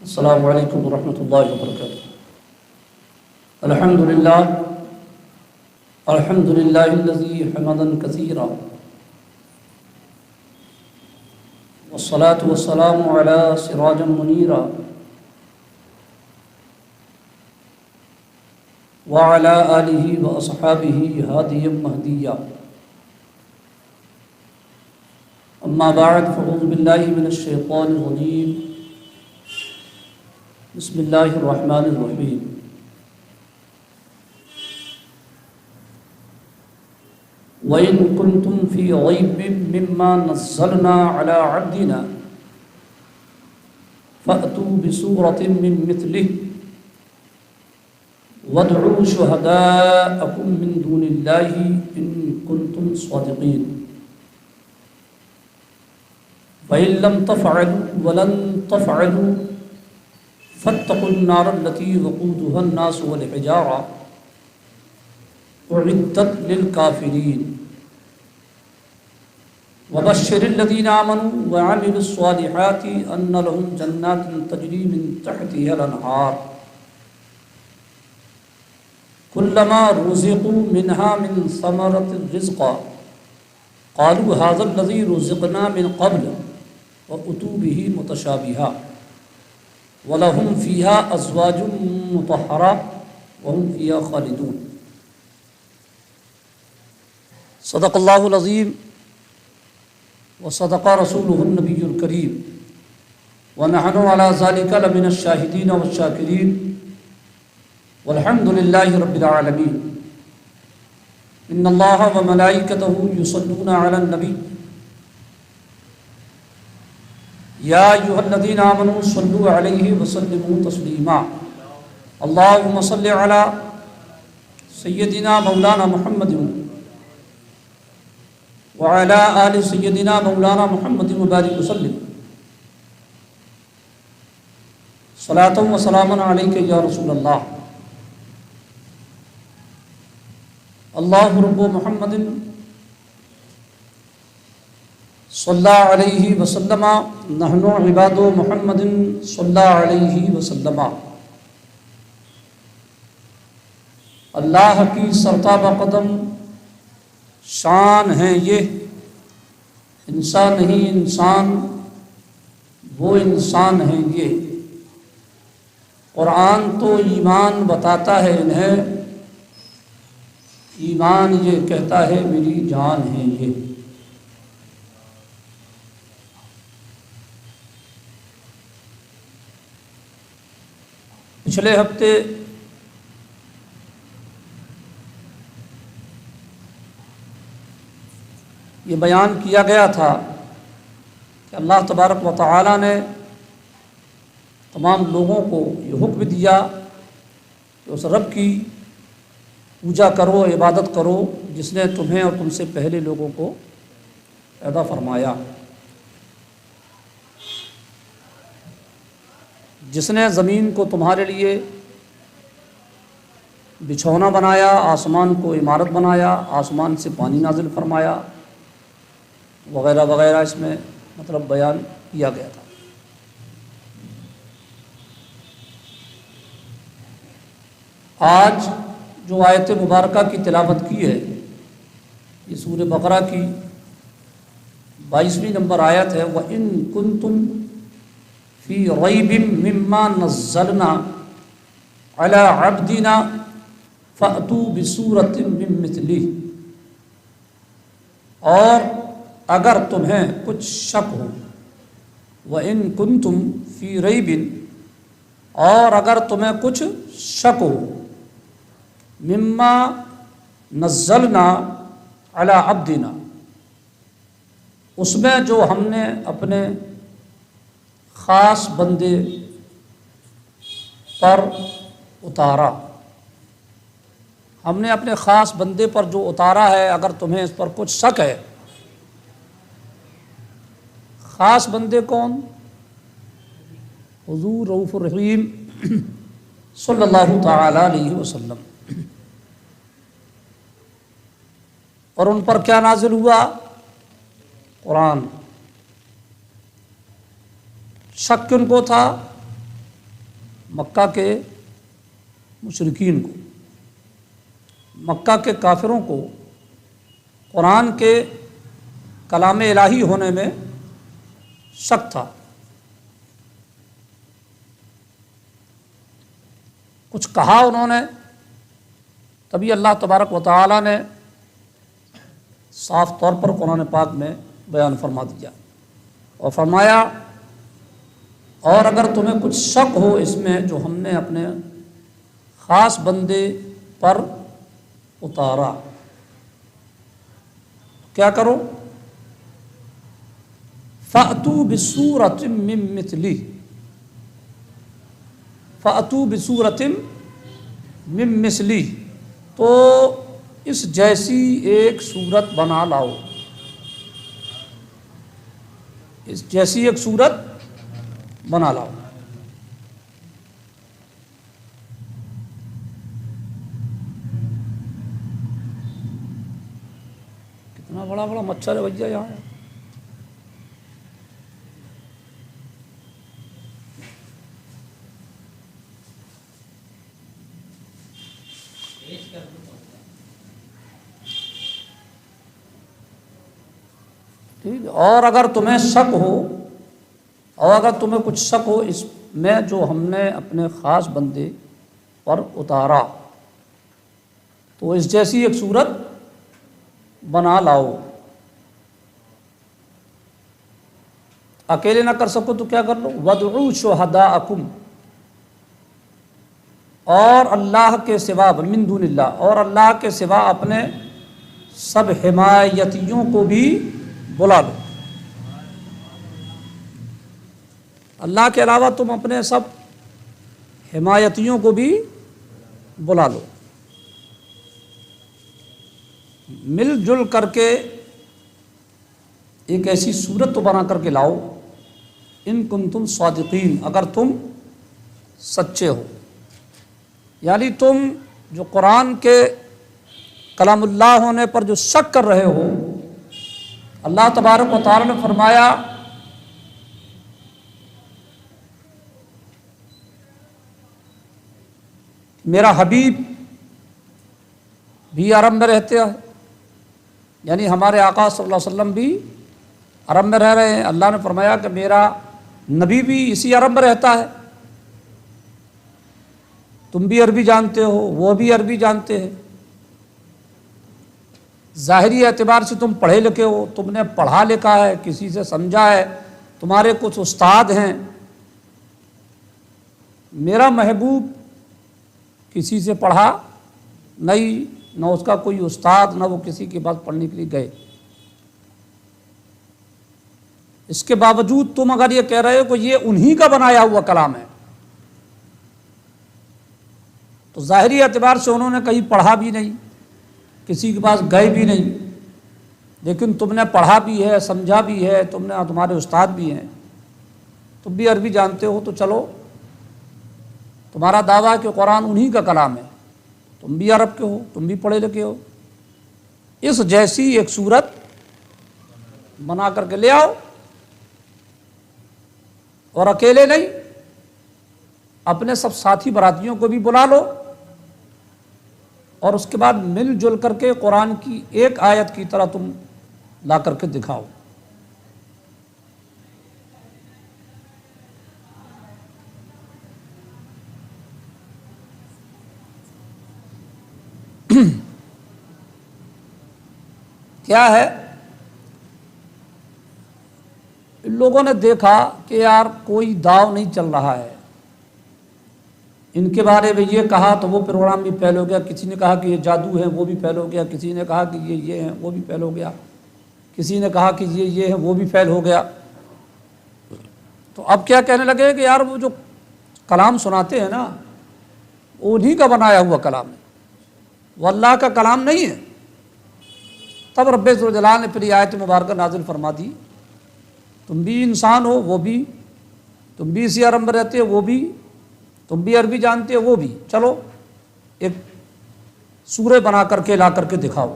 السلام علیکم ورحمۃ اللہ وبرکاتہ۔ الحمد للہ الذی حمدا کثیرا والصلاة والسلام علی سراجا منیرا وعلی آلہ واصحابہ ہادیا مہدیا، اما بعد فاعوذ باللہ من الشیطان الرجیم، بسم اللہ الرحمن الرحیم۔ وَإِن كُنتُمْ فِي رَيْبٍ مِّمَّا نَزَّلْنَا عَلَىٰ عَبْدِنَا فَأْتُوا بِسُورَةٍ مِّن مِّثْلِهِ وَادْعُوا شُهَدَاءَكُم مِّن دُونِ اللَّهِ إِن كُنتُمْ صَادِقِينَ فَإِن لَّمْ تَفْعَلُوا وَلَن تَفْعَلُوا فَاتَّقُوا النَّارَ الَّتِي وَقُودُهَا النَّاسُ وَالْحِجَارَةُ أُعِدَّتْ لِلْكَافِرِينَ وَبَشِّرِ الَّذِينَ آمَنُوا وَعَمِلُوا الصَّالِحَاتِ أَنَّ لَهُمْ جَنَّاتٍ تَجْرِي مِن تَحْتِهَا الْأَنْهَارُ كُلَّمَا رُزِقُوا مِنْهَا مِن ثَمَرَةٍ رِزْقًا قَالُوا هَٰذَا الَّذِي رُزِقْنَا مِن قَبْلُ وَأُتُوا بِهِ مُتَشَابِهًا وَلَهُمْ فِيهَا أَزْوَاجٌ مُّطَهَّرَةٌ وَهُمْ فِيهَا خَالِدُونَ۔ صدق اللہ العظیم وصدق رسولہ النبی الکریم ونحن علی ذلک لمن الشاہدین والشاکرین والحمد للہ رب العالمین۔ ان اللہ وملائکتہ یصلون علی النبی یا ایھا الذین آمنوا صلوا علیہ وسلموا تسلیما۔ اللہم صل علی سیدنا مولانا محمد وعلى آل سيدنا مولانا محمد وبارك وسلم صلاة وسلاما عليك يا رسول الله۔ الله رب محمد صلى عليه وسلم، نحن عباد محمد صلى عليه وسلم۔ اللہ کی سرتابہ قدم شان ہے یہ، انسان نہیں انسان وہ انسان ہیں یہ۔ قرآن تو ایمان بتاتا ہے انہیں، ایمان یہ کہتا ہے میری جان ہے یہ۔ پچھلے ہفتے یہ بیان کیا گیا تھا کہ اللہ تبارک و تعالی نے تمام لوگوں کو یہ حکم دیا کہ اس رب کی پوجا کرو، عبادت کرو جس نے تمہیں اور تم سے پہلے لوگوں کو پیدا فرمایا، جس نے زمین کو تمہارے لیے بچھونا بنایا، آسمان کو عمارت بنایا، آسمان سے پانی نازل فرمایا وغیرہ وغیرہ، اس میں مطلب بیان کیا گیا تھا۔ آج جو آیت مبارکہ کی تلاوت کی ہے یہ سورہ بقرہ کی 22ویں نمبر آیت ہے۔ وَإِن كُنتُمْ فِي رَيْبٍ مِّمَّا نَزَّلْنَا عَلَىٰ عَبْدِنَا فَأْتُوا بِسُورَةٍ مِّن مِّثْلِهِ، اور اگر تمہیں کچھ شک ہو، وَإِن كُنتُمْ فِي رَيْبٍ، اور اگر تمہیں کچھ شک ہو، مِمَّا نَزَّلْنَا عَلَىٰ عَبْدِنَا، اس میں جو ہم نے اپنے خاص بندے پر اتارا، ہم نے اپنے خاص بندے پر جو اتارا ہے، اگر تمہیں اس پر کچھ شک ہے۔ خاص بندے کون؟ حضور رؤوف الرحیم صلی اللہ تعالی علیہ وسلم۔ اور ان پر کیا نازل ہوا؟ قرآن۔ شک کن کو تھا؟ مکہ کے مشرکین کو، مکہ کے کافروں کو قرآن کے کلام الہی ہونے میں شک تھا۔ کچھ کہا انہوں نے، تبھی اللہ تبارک و تعالیٰ نے صاف طور پر قرآن پاک میں بیان فرما دیا اور فرمایا، اور اگر تمہیں کچھ شک ہو اس میں جو ہم نے اپنے خاص بندے پر اتارا، کیا کرو؟ فَأْتُوا بِسُورَةٍ مِّن مِّثْلِهِ، فَأْتُوا بِسُورَةٍ مِّن مِّثْلِهِ، تو اس جیسی ایک صورت بنا لاؤ، اس جیسی ایک صورت بنا لاؤ۔ کتنا بڑا بڑا مچھر ہے بھیا یہاں۔ ٹھیک ہے، اور اگر تمہیں شک ہو، اور اگر تمہیں کچھ شک ہو اس میں جو ہم نے اپنے خاص بندے پر اتارا، تو اس جیسی ایک صورت بنا لاؤ۔ اکیلے نہ کر سکو تو کیا کر لو؟ وَادْعُوا شُهَدَاءَكُمْ، اور اللہ کے سوا، من دون اللہ، اور اللہ کے سوا اپنے سب حمایتیوں کو بھی بلا لو۔ اللہ کے علاوہ تم اپنے سب حمایتیوں کو بھی بلا لو، مل جل کر کے ایک ایسی صورت تو بنا کر کے لاؤ، ان کنتم صادقین، اگر تم سچے ہو۔ یعنی تم جو قرآن کے کلام اللہ ہونے پر جو شک کر رہے ہو، اللہ تبارک و تعالی نے فرمایا میرا حبیب بھی عرب میں رہتے ہیں، یعنی ہمارے آقا صلی اللہ علیہ وسلم بھی عرب میں رہ رہے ہیں۔ اللہ نے فرمایا کہ میرا نبی بھی اسی عرب میں رہتا ہے، تم بھی عربی جانتے ہو، وہ بھی عربی جانتے ہیں۔ ظاہری اعتبار سے تم پڑھے لکھے ہو، تم نے پڑھا لکھا ہے، کسی سے سمجھا ہے، تمہارے کچھ استاد ہیں۔ میرا محبوب کسی سے پڑھا نہیں، نہ اس کا کوئی استاد، نہ وہ کسی کے پاس پڑھنے کے لیے گئے۔ اس کے باوجود تم اگر یہ کہہ رہے ہو کہ یہ انہی کا بنایا ہوا کلام ہے، تو ظاہری اعتبار سے انہوں نے کہیں پڑھا بھی نہیں، کسی کے پاس گئے بھی نہیں، لیکن تم نے پڑھا بھی ہے، سمجھا بھی ہے، تمہارے استاد بھی ہیں، تم بھی عربی جانتے ہو، تو چلو تمہارا دعویٰ ہے کہ قرآن انہی کا کلام ہے، تم بھی عرب کے ہو، تم بھی پڑھے لکھے ہو، اس جیسی ایک صورت بنا کر کے لے آؤ، اور اکیلے نہیں، اپنے سب ساتھی براتیوں کو بھی بلا لو، اور اس کے بعد مل جل کر کے قرآن کی ایک آیت کی طرح تم لا کر کے دکھاؤ۔ کیا ہے، ان لوگوں نے دیکھا کہ یار کوئی داؤ نہیں چل رہا ہے، ان کے بارے میں یہ کہا تو وہ پروگرام بھی فیل ہو گیا، کسی نے کہا کہ یہ جادو ہے، وہ بھی فیل ہو گیا، کسی نے کہا کہ یہ ہیں، وہ بھی فیل ہو گیا، کسی نے کہا کہ یہ ہے، وہ بھی فیل ہو گیا۔ تو اب کیا کہنے لگے کہ یار وہ جو کلام سناتے ہیں نا، وہ انہی کا بنایا ہوا کلام ہے، وہ اللہ کا کلام نہیں ہے۔ تب رب ذوالجلال نے پھر یہ آیت مبارکہ نازل فرما دی، تم بھی انسان ہو، وہ بھی، تم بھی اسی عرب میں رہتے ہو، وہ بھی، تم بھی عربی جانتے ہو، وہ بھی، چلو ایک سورہ بنا کر کے لا کر کے دکھاؤ۔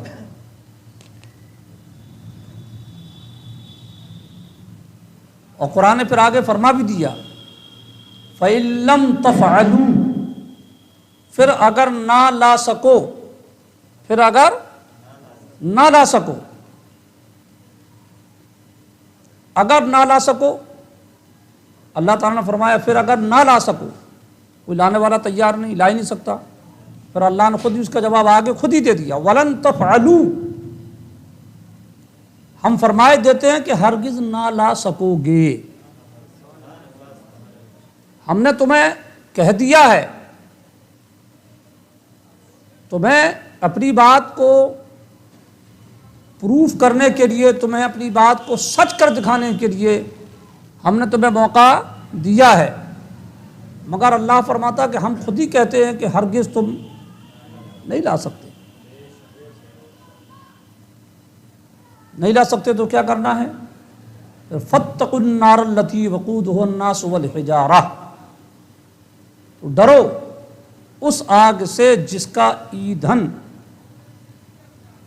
اور قرآن نے پھر آگے فرما بھی دیا، فَإِن لَّمْ تَفْعَلُوا، پھر اگر نہ لا سکو، پھر اگر نہ لا سکو، اگر نہ لا سکو، اللہ تعالیٰ نے فرمایا پھر اگر نہ لا سکو، کوئی لانے والا تیار نہیں، لا ہی نہیں سکتا، پھر اللہ نے خود ہی اس کا جواب آگے خود ہی دے دیا، وَلَن تَفْعَلُوا، ہم فرمائے دیتے ہیں کہ ہرگز نہ لا سکو گے، ہم نے تمہیں کہہ دیا ہے، تمہیں اپنی بات کو پروف کرنے کے لیے، تمہیں اپنی بات کو سچ کر دکھانے کے لیے ہم نے تمہیں موقع دیا ہے، مگر اللہ فرماتا کہ ہم خود ہی کہتے ہیں کہ ہرگز تم نہیں لا سکتے، نہیں لا سکتے تو کیا کرنا ہے؟ فَاتَّقُوا النَّارَ الَّتِي وَقُودُهَا النَّاسُ وَالْحِجَارَةُ، تو ڈرو اس آگ سے جس کا ایندھن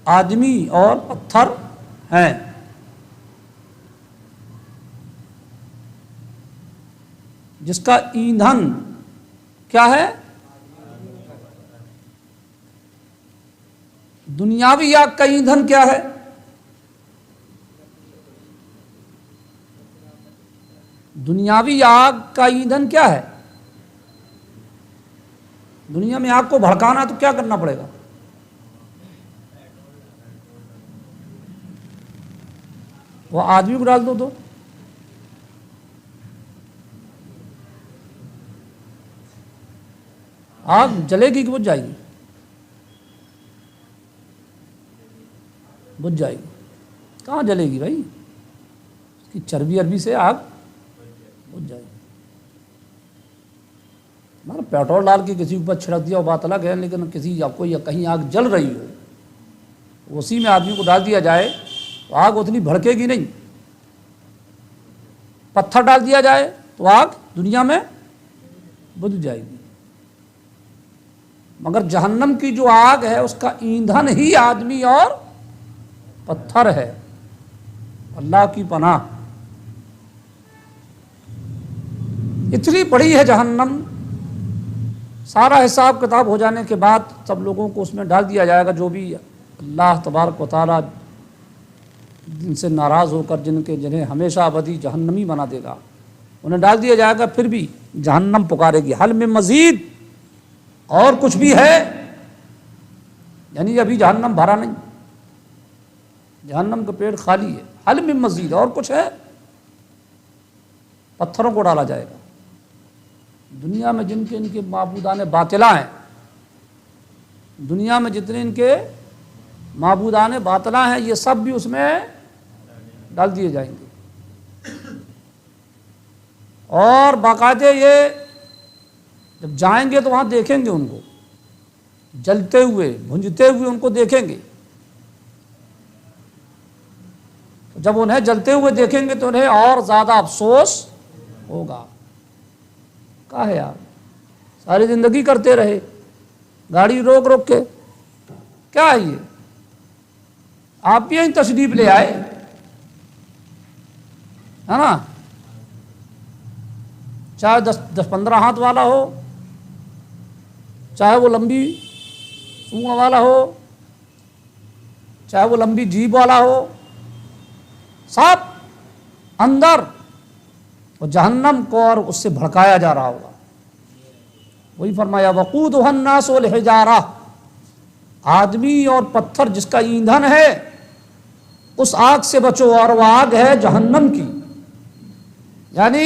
آدمی اور پتھر ہیں، جس کا ایندھن کیا ہے؟ دنیاوی آگ کا ایندھن کیا ہے؟ دنیاوی آگ کا ایندھن کیا ہے؟ دنیا میں آگ کو بھڑکانا تو کیا کرنا پڑے گا؟ وہ آدمی کو ڈال دو تو آگ جلے گی کہ بجھ جائے گی؟ بجھ جائے گی، کہاں جلے گی بھائی؟ اس کی چربی عربی سے آگ بجھ جائے گی۔ مگر پیٹرول ڈال کے کسی اوپر چھڑک دیا وہ بات الگ ہے، لیکن کسی آپ کو یا کہیں آگ جل رہی ہو، اسی میں آدمی کو ڈال دیا جائے تو آگ اتنی بھڑکے گی نہیں، پتھر ڈال دیا جائے تو آگ دنیا میں بجھ جائے گی، مگر جہنم کی جو آگ ہے اس کا ایندھن ہی آدمی اور پتھر ہے، اللہ کی پناہ۔ اتنی بڑی ہے جہنم، سارا حساب کتاب ہو جانے کے بعد سب لوگوں کو اس میں ڈال دیا جائے گا، جو بھی اللہ تبارک و تعالیٰ جن سے ناراض ہو کر جنہیں ہمیشہ ابدی جہنمی بنا دے گا، انہیں ڈال دیا جائے گا، پھر بھی جہنم پکارے گی حل میں مزید، اور کچھ بھی ہے؟ یعنی ابھی جہنم بھرا نہیں، جہنم کا پیٹ خالی ہے، حل میں مزید، اور کچھ ہے؟ پتھروں کو ڈالا جائے گا۔ دنیا میں جن کے ان کے معبودان باطلہ ہیں، دنیا میں جتنے ان کے معبودان باطلہ ہیں، یہ سب بھی اس میں ڈال دیے جائیں گے، اور باقاعدہ یہ جب جائیں گے تو وہاں دیکھیں گے ان کو جلتے ہوئے بھنجتے ہوئے، ان کو دیکھیں گے، جب انہیں جلتے ہوئے دیکھیں گے تو انہیں اور زیادہ افسوس ہوگا۔ کہا ہے یار، ساری زندگی کرتے رہے، گاڑی روک روک کے، کیا ہے یہ؟ آپ بھی یہیں تشریف لے آئے، ہے نا؟ چاہے 10-15 ہاتھ والا ہو، چاہے وہ لمبی سونگھ والا ہو، چاہے وہ لمبی جیب والا ہو، سب اندر وہ جہنم کو اور اس سے بھڑکایا جا رہا ہوگا۔ وہی فرمایا وقودها الناس والحجارہ، آدمی اور پتھر جس کا ایندھن ہے، اس آگ سے بچو، اور وہ آگ ہے جہنم کی۔ یعنی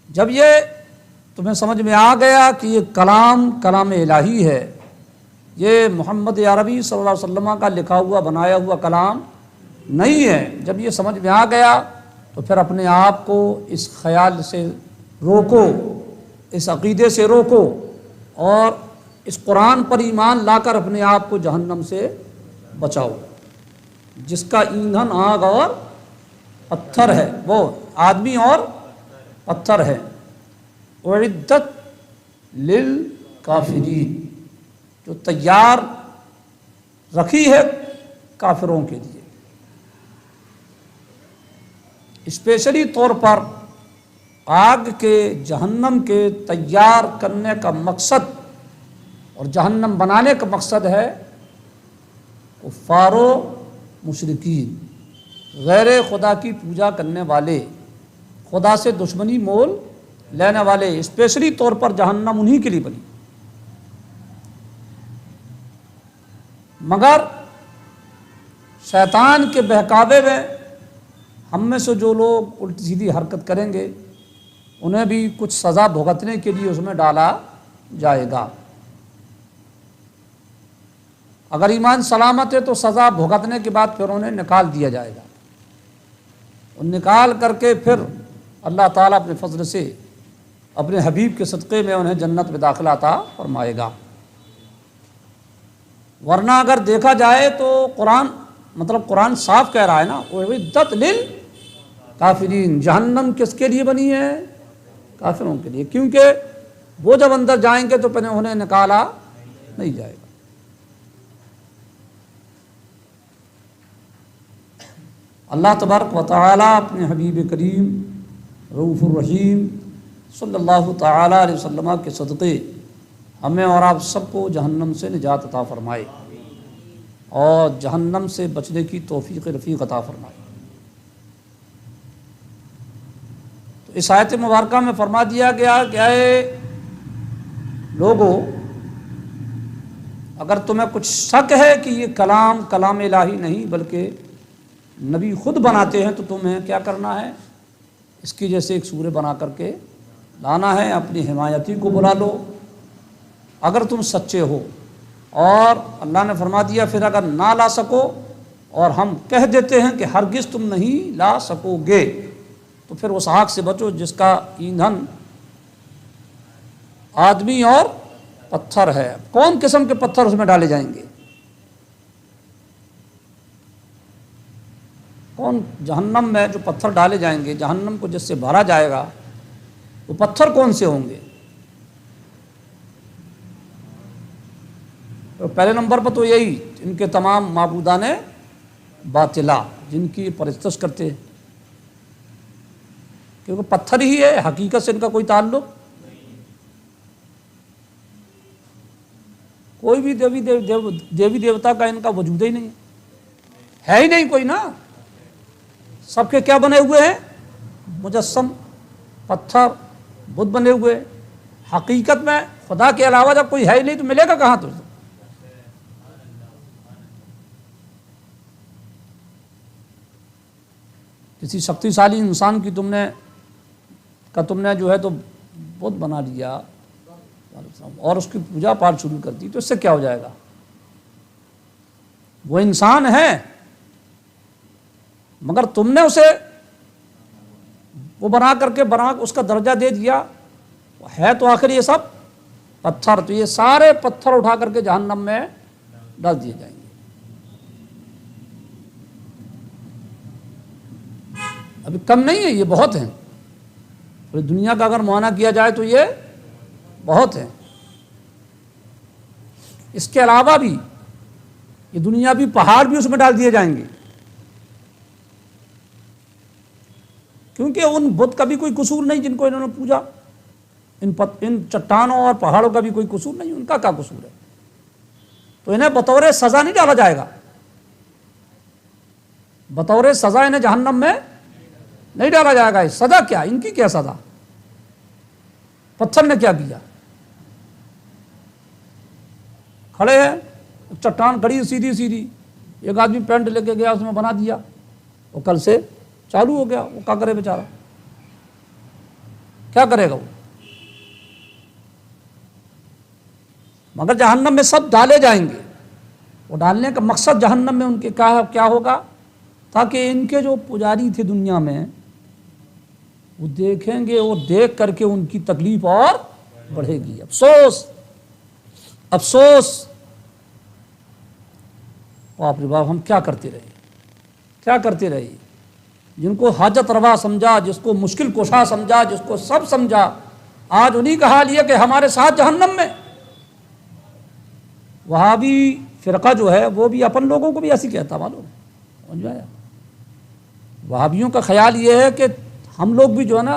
جب یہ تمہیں سمجھ میں آ گیا کہ یہ کلام الہی ہے، یہ محمد عربی صلی اللہ علیہ وسلم کا لکھا ہوا بنایا ہوا کلام نہیں ہے، جب یہ سمجھ میں آ گیا تو پھر اپنے آپ کو اس خیال سے روکو، اس عقیدے سے روکو، اور اس قرآن پر ایمان لا کر اپنے آپ کو جہنم سے بچاؤ، جس کا ایندھن آگ اور پتھر ہے، وہ آدمی اور پتھر ہے۔ اعدت للکافرین، جو تیار رکھی ہے کافروں کے لیے، اسپیشلی طور پر آگ کے جہنم کے تیار کرنے کا مقصد اور جہنم بنانے کا مقصد ہے کفار و مشرکین، غیر خدا کی پوجا کرنے والے، خدا سے دشمنی مول لینے والے، اسپیشلی طور پر جہنم انہی کے لیے بنی۔ مگر شیطان کے بہکاوے میں ہم میں سے جو لوگ الٹی سیدھی حرکت کریں گے انہیں بھی کچھ سزا بھگتنے کے لیے اس میں ڈالا جائے گا۔ اگر ایمان سلامت ہے تو سزا بھگتنے کے بعد پھر انہیں نکال دیا جائے گا، اور نکال کر کے پھر اللہ تعالیٰ اپنے فضل سے اپنے حبیب کے صدقے میں انہیں جنت میں داخلہ عطا فرمائے گا۔ ورنہ اگر دیکھا جائے تو قرآن صاف کہہ رہا ہے نا، اعدت للکافرین، جہنم کس کے لیے بنی ہے؟ کافروں کے لیے، کیونکہ وہ جب اندر جائیں گے تو پھر انہیں نکالا نہیں جائے گا۔ اللہ تبارک و تعالیٰ اپنے حبیب کریم رؤوف الرحیم صلی اللہ تعالیٰ علیہ وسلم کے صدقے ہمیں اور آپ سب کو جہنم سے نجات عطا فرمائے اور جہنم سے بچنے کی توفیق رفیق عطا فرمائے۔ تو اس آیت مبارکہ میں فرما دیا گیا کہ اے لوگو، اگر تمہیں کچھ شک ہے کہ یہ کلام الہی نہیں بلکہ نبی خود بناتے ہیں تو تمہیں کیا کرنا ہے؟ اس کی جیسے ایک سورہ بنا کر کے لانا ہے، اپنی حمایتی کو بلا لو اگر تم سچے ہو۔ اور اللہ نے فرما دیا پھر اگر نہ لا سکو اور ہم کہہ دیتے ہیں کہ ہرگز تم نہیں لا سکو گے، تو پھر اس آگ سے بچو جس کا ایندھن آدمی اور پتھر ہے۔ کون قسم کے پتھر اس میں ڈالے جائیں گے؟ کون جہنم میں جو پتھر ڈالے جائیں گے، جہنم کو جس سے بھرا جائے گا، وہ پتھر کون سے ہوں گے؟ تو پہلے نمبر پر تو یہی ان کے تمام معبودان باطلہ جن کی پرستش کرتے ہیں، کیونکہ پتھر ہی ہے، حقیقت سے ان کا کوئی تعلق، کوئی بھی دیوی دیوتا کا ان کا وجود ہی نہیں ہے ہی نہیں کوئی نا۔ سب کے کیا بنے ہوئے ہیں؟ مجسم، پتھر، بت بنے ہوئے۔ حقیقت میں خدا کے علاوہ جب کوئی ہے ہی نہیں تو ملے گا کہاں تجھے؟ کسی شکتیشالی انسان کی تم نے جو ہے تو بت بنا لیا اور اس کی پوجا پاٹ شروع کر دی، تو اس سے کیا ہو جائے گا؟ وہ انسان ہے مگر تم نے اسے وہ بنا اس کا درجہ دے دیا، ہے تو آخر یہ سب پتھر، تو یہ سارے پتھر اٹھا کر کے جہنم میں ڈال دیے جائیں گے۔ ابھی کم نہیں ہے، یہ بہت ہیں، پوری دنیا کا اگر معائنہ کیا جائے تو یہ بہت ہیں۔ اس کے علاوہ بھی یہ دنیا بھی پہاڑ بھی اس میں ڈال دیے جائیں گے، کیونکہ ان بت کا بھی کوئی قصور نہیں جن کو انہوں نے پوجا، ان چٹانوں اور پہاڑوں کا بھی کوئی قصور نہیں، ان کا کیا قصور ہے؟ تو انہیں بطور سزا نہیں ڈالا جائے گا، بطور سزا انہیں جہنم میں نہیں ڈالا جائے گا۔ سزا کیا؟ ان کی کیا سزا؟ پتھر نے کیا کیا؟ کھڑے ہیں، چٹان کھڑی سیدھی، ایک آدمی پینٹ لے کے گیا اس میں بنا دیا، وہ کل سے چالو ہو گیا، وہ کیا کرے بیچارہ؟ کیا کرے گا وہ؟ مگر جہنم میں سب ڈالے جائیں گے۔ وہ ڈالنے کا مقصد جہنم میں ان کے کیا ہوگا؟ تاکہ ان کے جو پجاری تھے دنیا میں وہ دیکھیں گے، اور دیکھ کر کے ان کی تکلیف اور بڑھے گی۔ افسوس، باپ رے باپ، ہم کیا کرتے رہے؟ جن کو حاجت روا سمجھا، جس کو مشکل کشا سمجھا، جس کو سب سمجھا، آج انہی کا حال یہ کہ ہمارے ساتھ جہنم میں۔ وہابی فرقہ جو ہے وہ بھی اپن لوگوں کو بھی ایسی کہتا، معلوم سمجھ میں آیا؟ وہابیوں کا خیال یہ ہے کہ ہم لوگ بھی جو ہے نا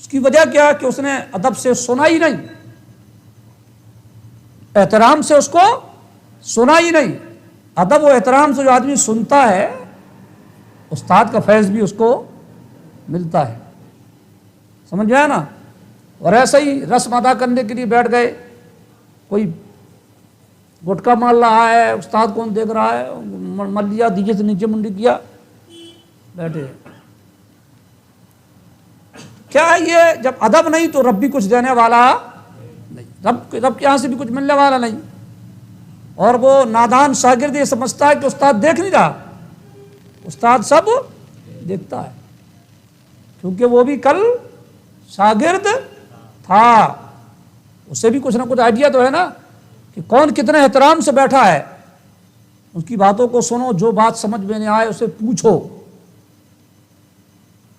اس کی وجہ کیا ہے کہ اس نے ادب سے سنا ہی نہیں، احترام سے اس کو سنا ہی نہیں۔ ادب و احترام سے جو آدمی سنتا ہے استاد کا فیض بھی اس کو ملتا ہے، سمجھ میں آیا نا۔ اور ایسا ہی رسم ادا کرنے کے لیے بیٹھ گئے، کوئی گٹکا مار رہا ہے، استاد کون دیکھ رہا ہے، مر لیا، دیجے سے نیچے منڈی کیا، بیٹھے۔ کیا ہے یہ؟ جب ادب نہیں تو رب بھی کچھ دینے والا نہیں، رب کے یہاں سے بھی کچھ ملنے والا نہیں۔ اور وہ نادان شاگرد یہ سمجھتا ہے کہ استاد دیکھ نہیں رہا، استاد سب دیکھتا ہے، کیونکہ وہ بھی کل شاگرد تھا، اسے بھی کچھ نہ کچھ آئیڈیا تو ہے نا کہ کون کتنے احترام سے بیٹھا ہے۔ اس کی باتوں کو سنو، جو بات سمجھ میں نہیں آئے اسے پوچھو۔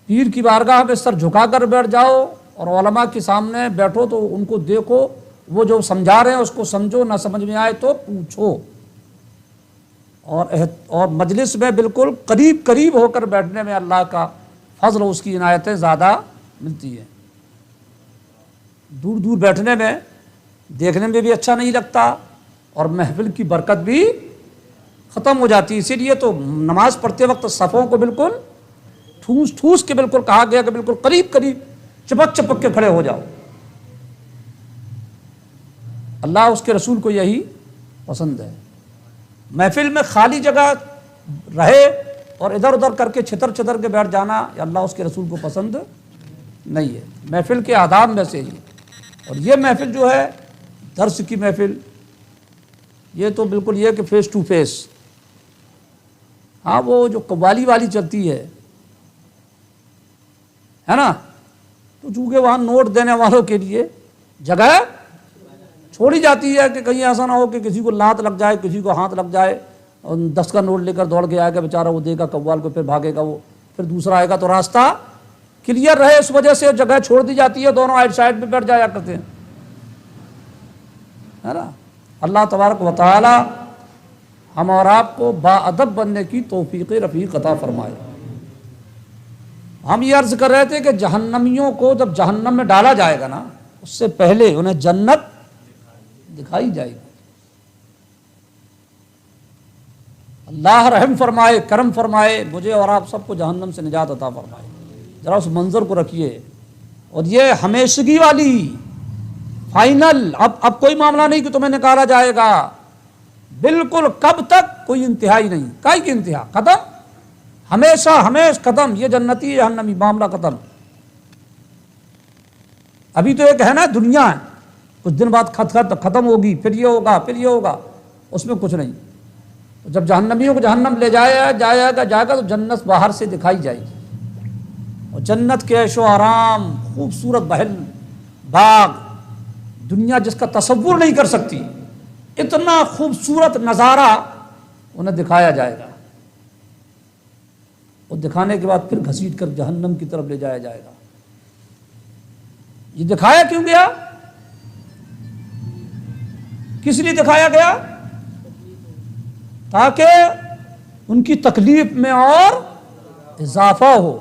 پیر کی بارگاہ میں سر جھکا کر بیٹھ جاؤ اور علماء کے سامنے بیٹھو تو ان کو دیکھو، وہ جو سمجھا رہے ہیں اس کو سمجھو، نہ سمجھ میں آئے تو پوچھو۔ اور مجلس میں بالکل قریب قریب ہو کر بیٹھنے میں اللہ کا فضل و اس کی عنایتیں زیادہ ملتی ہیں۔ دور دور بیٹھنے میں دیکھنے میں بھی اچھا نہیں لگتا اور محفل کی برکت بھی ختم ہو جاتی ہے۔ اسی لیے تو نماز پڑھتے وقت صفوں کو بالکل ٹھوس ٹھوس کے بالکل کہا گیا کہ بالکل قریب قریب چپک چپک کے کھڑے ہو جاؤ۔ اللہ اس کے رسول کو یہی پسند ہے۔ محفل میں خالی جگہ رہے اور ادھر ادھر کر کے چھتر چھتر کے بیٹھ جانا یہ اللہ اس کے رسول کو پسند نہیں ہے۔ محفل کے آداب میں سے ہی، اور یہ محفل جو ہے درس کی محفل، یہ تو بالکل یہ کہ فیس ٹو فیس۔ ہاں وہ جو قوالی والی چلتی ہے نا، تو چونکہ وہاں نوٹ دینے والوں کے لیے جگہ چھوڑی جاتی ہے کہ کہیں ایسا نہ ہو کہ کسی کو لات لگ جائے، کسی کو ہاتھ لگ جائے، اور 10 کا نوٹ لے کر دوڑ کے آئے گا بیچارہ، وہ دے گا قوال کو، پھر بھاگے گا وہ، پھر دوسرا آئے گا، تو راستہ کلیئر رہے اس وجہ سے جگہ چھوڑ دی جاتی ہے، دونوں سائڈ پہ بیٹھ جایا کرتے ہیں، ہے نا۔ اللہ تبارک و تعالی ہم اور آپ کو با ادب بننے کی توفیق رفیق عطا فرمائے۔ ہم یہ عرض کر رہے تھے کہ جہنمیوں کو جب جہنم میں ڈالا جائے گا نا، اس سے پہلے انہیں جنت دکھائی جائے گی۔ اللہ رحم فرمائے، کرم فرمائے، مجھے اور آپ سب کو جہنم سے نجات عطا فرمائے۔ ذرا اس منظر کو رکھیے، اور یہ ہمیشگی والی فائنل، اب کوئی معاملہ نہیں کہ تمہیں نکالا جائے گا، بالکل کب تک کوئی انتہائی نہیں، کائی کی انتہا، ختم، ہمیشہ ہمیش ختم، یہ جنتی جہنمی معاملہ ختم۔ ابھی تو ایک ہے نا دنیا ہے، کچھ دن بعد ختم ہوگی، پھر یہ ہوگا، پھر یہ ہوگا، اس میں کچھ نہیں۔ جب جہنمیوں کو جہنم لے جائے گا تو جنت باہر سے دکھائی جائے گی، اور جنت کے عیش و آرام، خوبصورت محل، باغ، دنیا جس کا تصور نہیں کر سکتی، اتنا خوبصورت نظارہ انہیں دکھایا جائے گا، اور دکھانے کے بعد پھر گھسیٹ کر جہنم کی طرف لے جایا جائے گا۔ یہ دکھایا کیوں گیا؟ کس لیے دکھایا گیا؟ تاکہ ان کی تکلیف میں اور اضافہ ہو،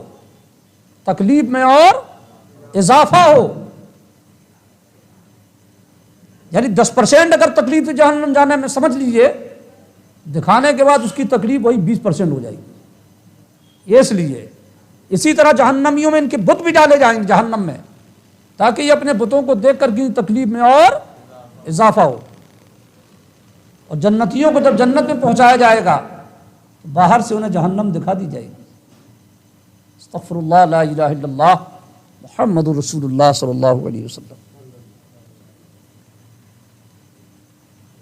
تکلیف میں اور اضافہ ہو، یعنی 10% اگر تکلیف ہے جہنم جانے میں، سمجھ لیجئے دکھانے کے بعد اس کی تکلیف وہی 20% ہو جائے گی۔ اس لیے اسی طرح جہنمیوں میں ان کے بت بھی ڈالے جائیں گے جہنم میں، تاکہ یہ اپنے بتوں کو دیکھ کر کی تکلیف میں اور اضافہ ہو۔ اور جنتیوں کو جب جنت میں پہنچایا جائے گا تو باہر سے انہیں جہنم دکھا دی جائے گی۔ استغفر اللہ، لا الہ الا اللہ، محمد رسول اللہ صلی اللہ علیہ وسلم۔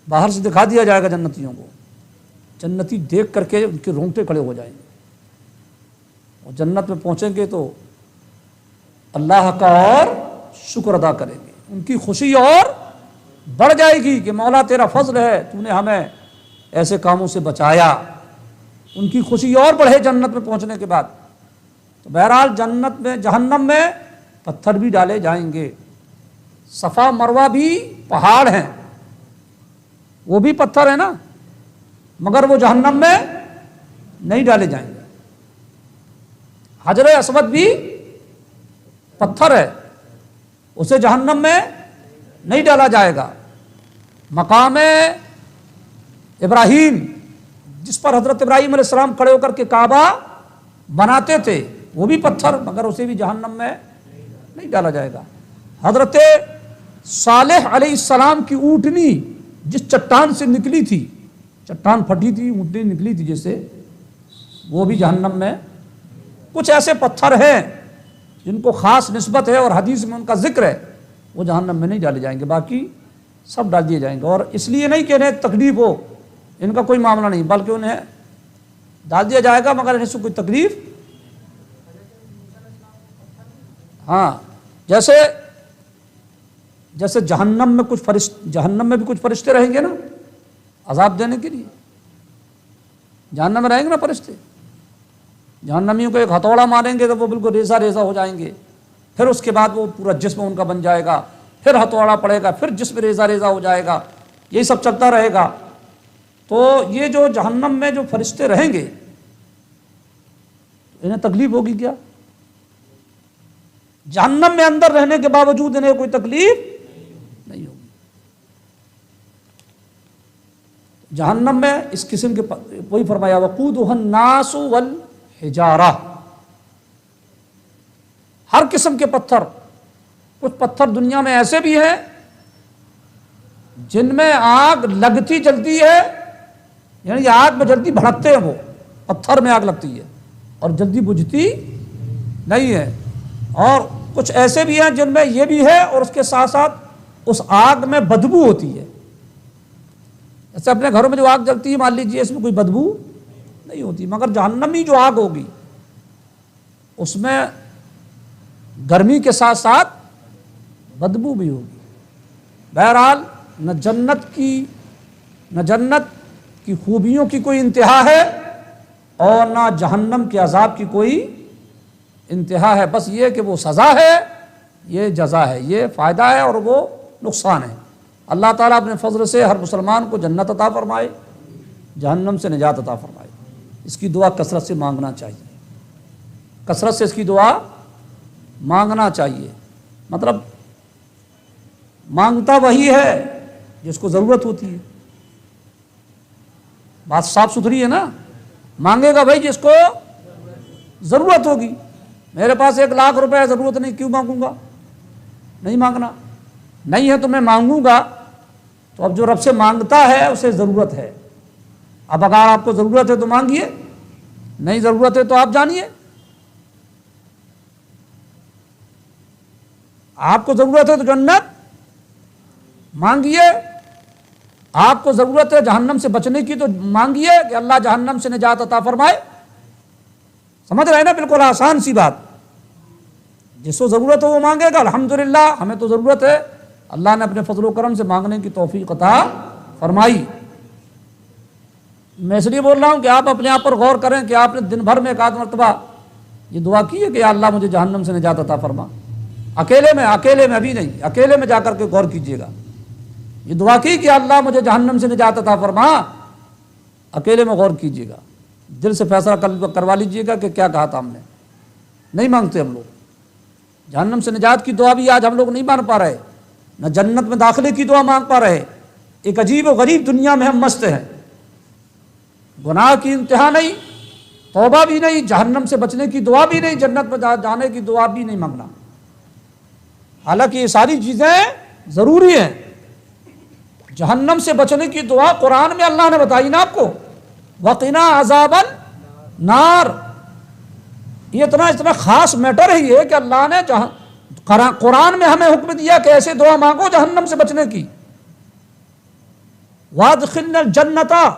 باہر سے دکھا دیا جائے گا جنتیوں کو، جنتی دیکھ کر کے ان کے رونگٹے کھڑے ہو جائیں گے، اور جنت میں پہنچیں گے تو اللہ کا اور شکر ادا کریں گے، ان کی خوشی اور بڑھ جائے گی کہ مولا تیرا فضل ہے، تو نے ہمیں ایسے کاموں سے بچایا، ان کی خوشی اور بڑھے جنت میں پہنچنے کے بعد۔ تو بہرحال جنت میں، جہنم میں پتھر بھی ڈالے جائیں گے، صفا مروہ بھی پہاڑ ہیں، وہ بھی پتھر ہے نا، مگر وہ جہنم میں نہیں ڈالے جائیں گے۔ حجر اسود بھی پتھر ہے، اسے جہنم میں نہیں ڈالا جائے گا۔ مقام ابراہیم جس پر حضرت ابراہیم علیہ السلام کھڑے ہو کر کے کعبہ بناتے تھے وہ بھی پتھر، مگر اسے بھی جہنم میں نہیں ڈالا جائے گا۔ حضرت صالح علیہ السلام کی اونٹنی جس چٹان سے نکلی تھی، چٹان پھٹی تھی، اونٹنی نکلی تھی جیسے، وہ بھی جہنم میں۔ کچھ ایسے پتھر ہیں جن کو خاص نسبت ہے اور حدیث میں ان کا ذکر ہے، وہ جہنم میں نہیں ڈالے جائیں گے، باقی سب ڈال دیے جائیں گے۔ اور اس لیے نہیں کہ انہیں تکلیف ہو، ان کا کوئی معاملہ نہیں، بلکہ انہیں ڈال دیا جائے گا مگر انہیں سے کوئی تکلیف۔ ہاں، جیسے جہنم میں بھی کچھ فرشتے رہیں گے نا عذاب دینے کے لیے، جہنم میں رہیں گے نا فرشتے، جہنمیوں کو ایک ہتھوڑا ماریں گے تو وہ بالکل ریزہ ریزہ ہو جائیں گے، پھر اس کے بعد وہ پورا جسم ان کا بن جائے گا، پھر ہتھوڑا پڑے گا، پھر جسم ریزہ ریزہ ہو جائے گا، یہی سب چلتا رہے گا۔ تو یہ جو جہنم میں جو فرشتے رہیں گے انہیں تکلیف ہوگی کیا؟ جہنم میں اندر رہنے کے باوجود انہیں کوئی تکلیف نہیں ہوگی۔ جہنم میں اس قسم کے وہی فرمایا وقودها الناس والحجارہ، ہر قسم کے پتھر۔ کچھ پتھر دنیا میں ایسے بھی ہیں جن میں آگ لگتی جلتی ہے، یعنی آگ میں جلدی بھڑکتے ہیں، وہ پتھر میں آگ لگتی ہے اور جلدی بجھتی نہیں ہے۔ اور کچھ ایسے بھی ہیں جن میں یہ بھی ہے اور اس کے ساتھ ساتھ اس آگ میں بدبو ہوتی ہے۔ جیسے اپنے گھروں میں جو آگ جلتی ہے مان لیجیے اس میں کوئی بدبو نہیں ہوتی، مگر جہنمی جو آگ ہوگی اس میں گرمی کے ساتھ ساتھ بدبو بھی ہوگی۔ بہرحال نہ جنت کی خوبیوں کی کوئی انتہا ہے اور نہ جہنم کے عذاب کی کوئی انتہا ہے، بس یہ کہ وہ سزا ہے، یہ جزا ہے، یہ فائدہ ہے اور وہ نقصان ہے۔ اللہ تعالیٰ اپنے فضل سے ہر مسلمان کو جنت عطا فرمائے، جہنم سے نجات عطا فرمائے۔ اس کی دعا کثرت سے مانگنا چاہیے، کثرت سے اس کی دعا مانگنا چاہیے۔ مطلب مانگتا وہی ہے جس کو ضرورت ہوتی ہے، بات صاف ستھری ہے نا، مانگے گا بھائی جس کو ضرورت ہوگی۔ میرے پاس 1,00,000 روپے ضرورت نہیں، کیوں مانگوں گا؟ نہیں مانگنا، نہیں ہے تو میں مانگوں گا۔ تو اب جو رب سے مانگتا ہے اسے ضرورت ہے۔ اب اگر آپ کو ضرورت ہے تو مانگیے، نہیں ضرورت ہے تو آپ جانیے۔ آپ کو ضرورت ہے تو جنت مانگیے، آپ کو ضرورت ہے جہنم سے بچنے کی تو مانگیے کہ اللہ جہنم سے نجات عطا فرمائے۔ سمجھ رہے ہیں نا؟ بالکل آسان سی بات، جس کو ضرورت ہو وہ مانگے گا۔ الحمدللہ ہمیں تو ضرورت ہے، اللہ نے اپنے فضل و کرم سے مانگنے کی توفیق عطا فرمائی۔ میں اس لیے بول رہا ہوں کہ آپ اپنے آپ پر غور کریں کہ آپ نے دن بھر میں 1 مرتبہ یہ دعا کی ہے کہ یا اللہ مجھے جہنم سے نجات عطا فرما۔ اکیلے میں ابھی نہیں، اکیلے میں جا کر کے غور کیجئے گا، یہ دعا کی کہ اللہ مجھے جہنم سے نجات عطا فرما، اکیلے میں غور کیجئے گا، دل سے فیصلہ کروا لیجئے گا کہ کیا کہا تھا ہم نے۔ نہیں مانگتے ہم لوگ جہنم سے نجات کی دعا بھی، آج ہم لوگ نہیں مان پا رہے، نہ جنت میں داخلے کی دعا مانگ پا رہے۔ ایک عجیب و غریب دنیا میں ہم مست ہیں، گناہ کی انتہا نہیں، توبہ بھی نہیں، جہنم سے بچنے کی دعا بھی نہیں، جنت میں جانے کی دعا بھی نہیں مانگنا۔ حالانکہ یہ ساری چیزیں ضروری ہیں۔ جہنم سے بچنے کی دعا قرآن میں اللہ نے بتائی نا آپ کو، وَقِنَا عَذَابَ النَّارِ، یہ اتنا خاص میٹر ہے یہ کہ اللہ نے قرآن میں ہمیں حکم دیا کہ ایسے دعا مانگو جہنم سے بچنے کی۔ وَادْخِلْنَا الْجَنَّةَ،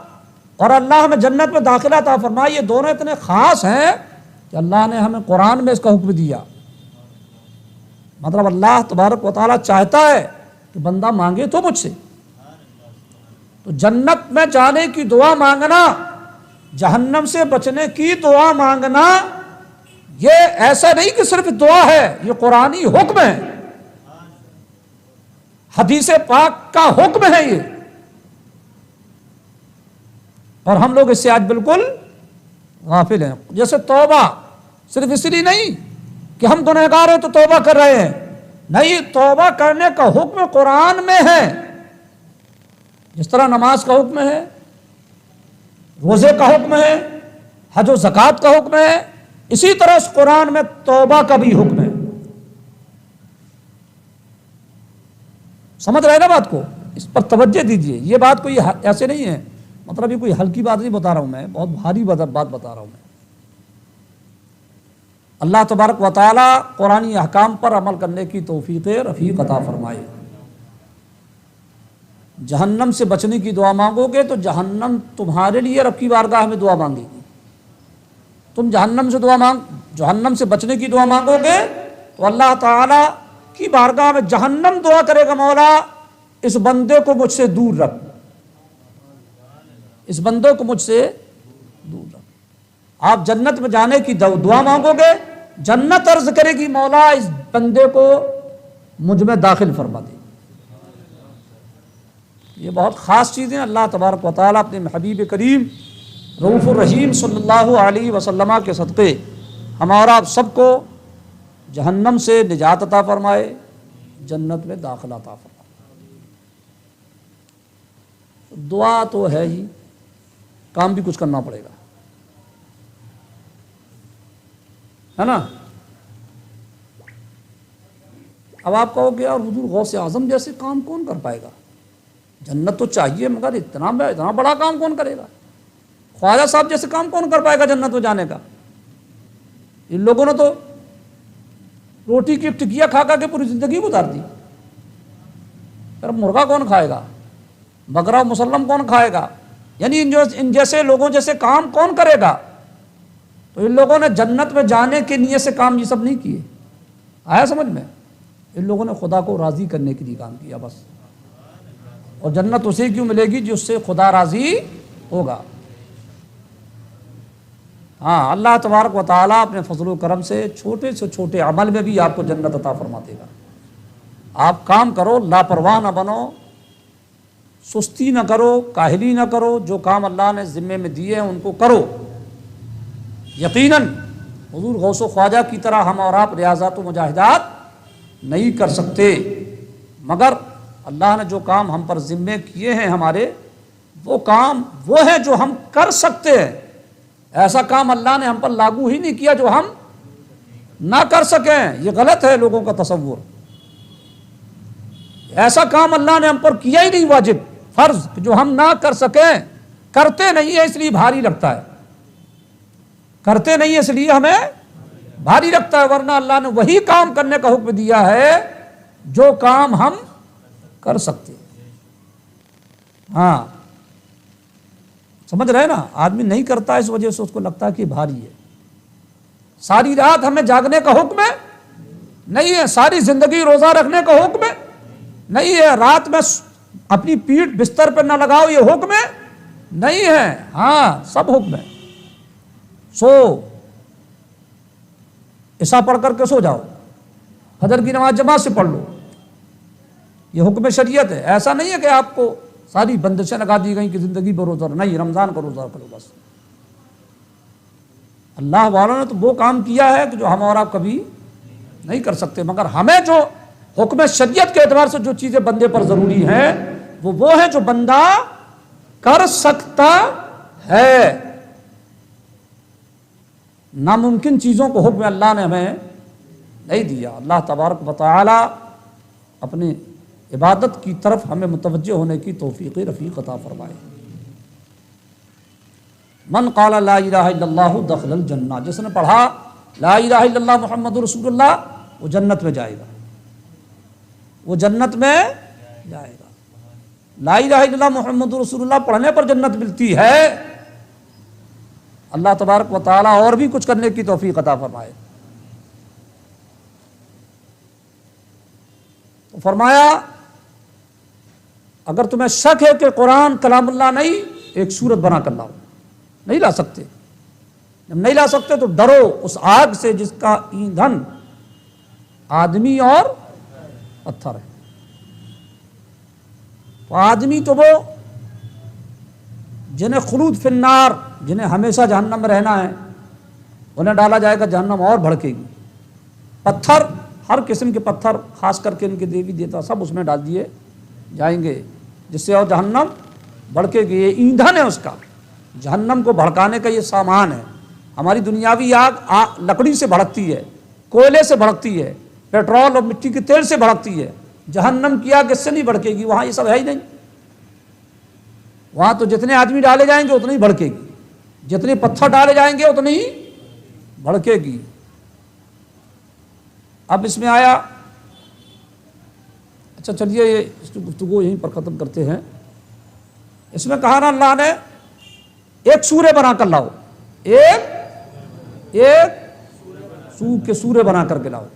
اور اللہ ہمیں جنت میں داخلہ عطا فرمائے۔ یہ دونوں اتنے خاص ہیں کہ اللہ نے ہمیں قرآن میں اس کا حکم دیا۔ مطلب اللہ تبارک و تعالیٰ چاہتا ہے کہ بندہ مانگے تو مجھ سے۔ تو جنت میں جانے کی دعا مانگنا، جہنم سے بچنے کی دعا مانگنا، یہ ایسا نہیں کہ صرف دعا ہے، یہ قرآنی حکم ہے، حدیث پاک کا حکم ہے یہ۔ اور ہم لوگ اس سے آج بالکل غافل ہیں۔ جیسے توبہ صرف اس لیے نہیں کہ ہم گنہگار ہیں تو توبہ کر رہے ہیں، نہیں، توبہ کرنے کا حکم قرآن میں ہے، جس طرح نماز کا حکم ہے، روزے کا حکم ہے، حج و زکوٰۃ کا حکم ہے، اسی طرح اس قرآن میں توبہ کا بھی حکم ہے۔ سمجھ رہے نا بات کو؟ اس پر توجہ دیجئے، یہ بات کوئی ایسے نہیں ہے، مطلب یہ کوئی ہلکی بات نہیں بتا رہا ہوں میں، بہت بھاری بات بتا رہا ہوں میں۔ اللہ تبارک و تعالی قرآنی احکام پر عمل کرنے کی توفیق رفیق عطا فرمائے۔ جہنم سے بچنے کی دعا مانگو گے تو جہنم تمہارے لیے رب کی بارگاہ میں دعا مانگے گی۔ تم جہنم سے بچنے کی دعا مانگو گے تو اللہ تعالی کی بارگاہ میں جہنم دعا کرے گا، مولا اس بندے کو مجھ سے دور رکھ، اس بندے کو مجھ سے دور رکھ۔ آپ جنت میں جانے کی دعا مانگو گے، جنت عرض کرے گی مولا اس بندے کو مجھ میں داخل فرما دے۔ یہ بہت خاص چیزیں اللہ تبارک و تعالیٰ اپنے حبیب کریم رؤوف الرحیم صلی اللہ علیہ وسلم کے صدقے ہمارا آپ سب کو جہنم سے نجات عطا فرمائے، جنت میں داخلہ عطا فرمائے۔ دعا تو ہے ہی، کام بھی کچھ کرنا پڑے گا، ہے نا؟ اب آپ کہو گے اور حضور غوث اعظم جیسے کام کون کر پائے گا؟ جنت تو چاہیے مگر اتنا بڑا کام کون کرے گا؟ خواجہ صاحب جیسے کام کون کر پائے گا جنت میں جانے کا؟ ان لوگوں نے تو روٹی کی ٹکیا کھا کے پوری زندگی گزار دی، پھر مرغا کون کھائے گا؟ بکرا مسلم کون کھائے گا؟ یعنی ان جیسے لوگوں جیسے کام کون کرے گا؟ تو ان لوگوں نے جنت میں جانے کے نیت سے کام یہ سب نہیں کیے۔ آیا سمجھ میں؟ ان لوگوں نے خدا کو راضی کرنے کے لیے کام کیا بس، اور جنت اسے کیوں ملے گی جس سے خدا راضی ہوگا۔ ہاں، اللہ تبارک و تعالیٰ اپنے فضل و کرم سے چھوٹے سے چھوٹے عمل میں بھی آپ کو جنت عطا فرما دے گا۔ آپ کام کرو، لاپرواہ نہ بنو، سستی نہ کرو، کاہلی نہ کرو، جو کام اللہ نے ذمے میں دیے ہیں ان کو کرو۔ یقیناً حضور غوث و خواجہ کی طرح ہم اور آپ ریاضات و مجاہدات نہیں کر سکتے، مگر اللہ نے جو کام ہم پر ذمے کیے ہیں ہمارے، وہ کام وہ ہیں جو ہم کر سکتے ہیں۔ ایسا کام اللہ نے ہم پر لاگو ہی نہیں کیا جو ہم نہ کر سکیں، یہ غلط ہے لوگوں کا تصور۔ ایسا کام اللہ نے ہم پر کیا ہی نہیں واجب، فرض، جو ہم نہ کر سکیں۔ کرتے نہیں ہیں اس لیے بھاری لگتا ہے، کرتے نہیں اس لیے ہمیں بھاری لگتا ہے، ورنہ اللہ نے وہی کام کرنے کا حکم دیا ہے جو کام ہم کر سکتے ہیں۔ ہاں سمجھ رہے نا؟ آدمی نہیں کرتا اس وجہ سے اس کو لگتا ہے کہ بھاری ہے۔ ساری رات ہمیں جاگنے کا حکم ہے نہیں ہے، ساری زندگی روزہ رکھنے کا حکم ہے نہیں ہے، رات میں اپنی پیٹھ بستر پر نہ لگاؤ یہ حکم ہے نہیں ہے۔ ہاں سب حکم ہے۔ سو عشاء پڑھ کر کے سو جاؤ، فجر کی نماز جماعت سے پڑھ لو، یہ حکم شریعت ہے۔ ایسا نہیں ہے کہ آپ کو ساری بندشیں لگا دی گئیں کہ زندگی پر روزہ نہیں، رمضان کا روزہ کرو بس۔ اللہ والوں نے تو وہ کام کیا ہے کہ جو ہم اور آپ کبھی نہیں کر سکتے، مگر ہمیں جو حکم شریعت کے اعتبار سے جو چیزیں بندے پر ضروری ہیں وہ ہیں جو بندہ کر سکتا ہے۔ ناممکن چیزوں کو حکم اللہ نے ہمیں نہیں دیا۔ اللہ تبارک و تعالی اپنے عبادت کی طرف ہمیں متوجہ ہونے کی توفیق رفیق عطا فرمائے۔ من قال لا الہ الا اللہ دخل الجنہ، جس نے پڑھا لا الہ الا اللہ محمد رسول اللہ، وہ جنت میں جائے گا، وہ جنت میں جائے گا۔ لا الہ الا اللہ محمد رسول اللہ پڑھنے پر جنت ملتی ہے۔ اللہ تبارک و تعالیٰ اور بھی کچھ کرنے کی توفیق عطا فرمائے۔ تو فرمایا اگر تمہیں شک ہے کہ قرآن کلام اللہ نہیں، ایک صورت بنا کر لاؤ۔ نہیں لا سکتے، جب نہیں لا سکتے تو ڈرو اس آگ سے جس کا ایندھن آدمی اور پتھر ہے۔ تو آدمی تو وہ جنہیں خلود فی النار، جنہیں ہمیشہ جہنم میں رہنا ہے، انہیں ڈالا جائے گا جہنم اور بھڑکے گی۔ پتھر ہر قسم کے پتھر، خاص کر کے ان کے دیوی دیوتا سب اس میں ڈال دیے جائیں گے، جس سے اور جہنم بھڑکے گی۔ یہ ایندھن ہے اس کا، جہنم کو بھڑکانے کا یہ سامان ہے۔ ہماری دنیاوی آگ لکڑی سے بھڑکتی ہے، کوئلے سے بھڑکتی ہے، پیٹرول اور مٹی کے تیل سے بھڑکتی ہے۔ جہنم کی آگ اس سے نہیں بھڑکے گی، وہاں یہ سب ہے ہی نہیں۔ وہاں تو جتنے آدمی ڈالے جائیں گے اتنی بھڑکے گی، جتنے پتھر ڈالے جائیں گے اتنی بھڑکے گی۔ اب اس میں آیا، اچھا چلیے یہ اس کی گفتگو یہیں پر ختم کرتے ہیں۔ اس میں کہا نا اللہ نے ایک سورہ بنا کر لاؤ، ایک سورہ بنا کر کے لاؤ۔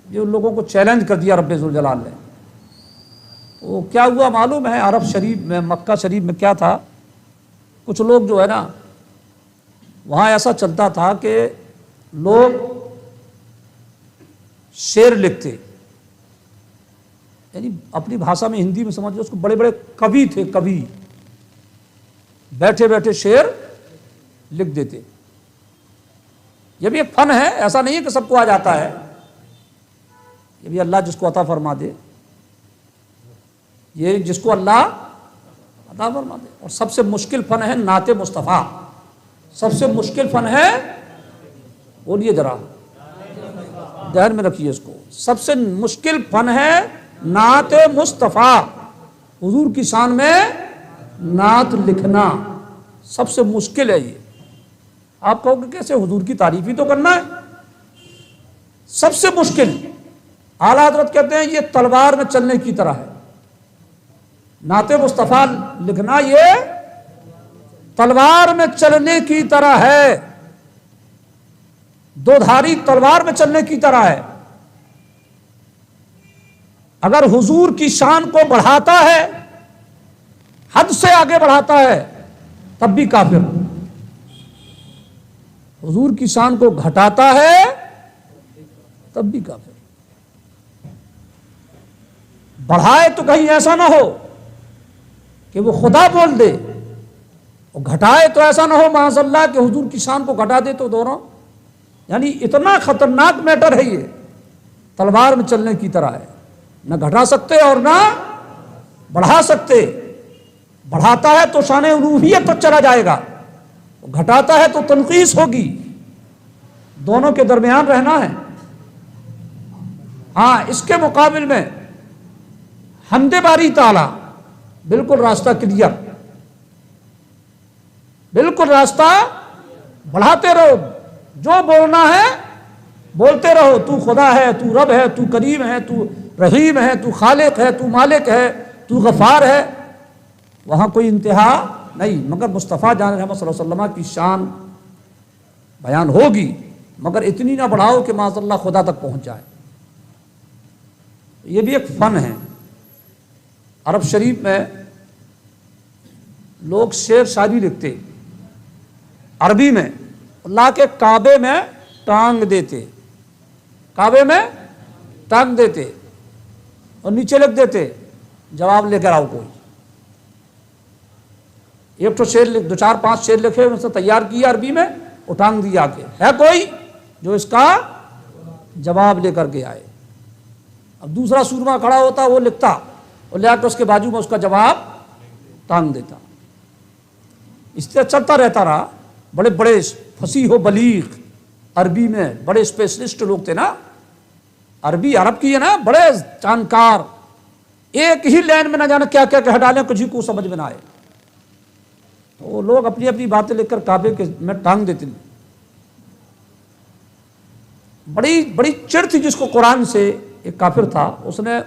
یہ ان لوگوں کو چیلنج کر دیا رب ذوالجلال نے۔ وہ کیا ہوا معلوم ہے؟ عرب شریف میں، مکہ شریف میں کیا تھا، کچھ لوگ جو ہے نا وہاں ایسا چلتا تھا کہ لوگ شعر لکھتے، یعنی اپنی بھاشا میں، ہندی میں سمجھ لو اس کو، بڑے بڑے کوی تھے، کوی بیٹھے بیٹھے شعر لکھ دیتے۔ یہ بھی ایک فن ہے، ایسا نہیں ہے کہ سب کو آ جاتا ہے، یہ بھی اللہ جس کو عطا فرما دے، یہ جس کو اللہ عطا فرما دے۔ اور سب سے مشکل فن ہے نعت مصطفیٰ، سب سے مشکل فن ہے، بولیے ذرا ذہن میں رکھیے اس کو، سب سے مشکل فن ہے نعت مصطفیٰ، حضور کی شان میں نعت لکھنا سب سے مشکل ہے۔ یہ آپ کہو کہ کیسے، حضور کی تعریف ہی تو کرنا ہے، سب سے مشکل۔ اعلیٰ حضرت کہتے ہیں یہ تلوار میں چلنے کی طرح ہے، نعت مصطفیٰ لکھنا یہ تلوار میں چلنے کی طرح ہے، دو دھاری تلوار میں چلنے کی طرح ہے۔ اگر حضور کی شان کو بڑھاتا ہے، حد سے آگے بڑھاتا ہے، تب بھی کافر۔ حضور کی شان کو گھٹاتا ہے تب بھی کافر۔ بڑھائے تو کہیں ایسا نہ ہو کہ وہ خدا بول دے، اور گھٹائے تو ایسا نہ ہو معاذ اللہ کہ حضور کی شان کو گھٹا دے، تو دونوں، یعنی اتنا خطرناک میٹر ہے یہ، تلوار میں چلنے کی طرح ہے، نہ گھٹا سکتے اور نہ بڑھا سکتے۔ بڑھاتا ہے تو شان الوہیت تک چلا جائے گا، گھٹاتا ہے تو تنقیص ہوگی، دونوں کے درمیان رہنا ہے۔ ہاں اس کے مقابل میں حمد باری تعالی، بالکل راستہ کلیئر، بالکل راستہ بڑھاتے رہو، جو بولنا ہے بولتے رہو، تو خدا ہے، تو رب ہے، تو کریم ہے، تو رحیم ہے، تو خالق ہے، تو مالک ہے، تو غفار ہے، وہاں کوئی انتہا نہیں۔ مگر مصطفیٰ جان رحمت صلی اللہ علیہ وسلم کی شان بیان ہوگی، مگر اتنی نہ بڑھاؤ کہ معاذ اللہ خدا تک پہنچ جائے۔ یہ بھی ایک فن ہے۔ عرب شریف میں لوگ شعر شاعری لکھتے، عربی میں، اللہ کے کعبے میں ٹانگ دیتے، کعبے میں ٹانگ دیتے، اور نیچے لکھ دیتے جواب لے کر آؤ کوئی۔ ایک تو شعر دو چار پانچ شعر لکھے ان سے تیار کیا عربی میں، اٹھانگ دیا کے، ہے کوئی جو اس کا جواب لے کر کے آئے۔ اب دوسرا سورما کھڑا ہوتا، وہ لکھتا اور لے آ کر اس کے بازو میں اس کا جواب ٹانگ دیتا۔ اس طرح چلتا رہتا رہا۔ بڑے بڑے فصیح و بلیغ عربی میں بڑے اسپیشلسٹ لوگ تھے نا، عربی عرب کی ہے نا، بڑے جانکار، ایک ہی لائن میں نہ جانا کیا کیا کہہ ڈالیں، کچھ ہی کو سمجھ میں نہ آئے، تو وہ لوگ اپنی اپنی باتیں لے کر کعبے کے میں ٹانگ دیتے تھے۔ بڑی بڑی چڑ تھی جس کو قرآن سے، ایک کافر تھا، اس نے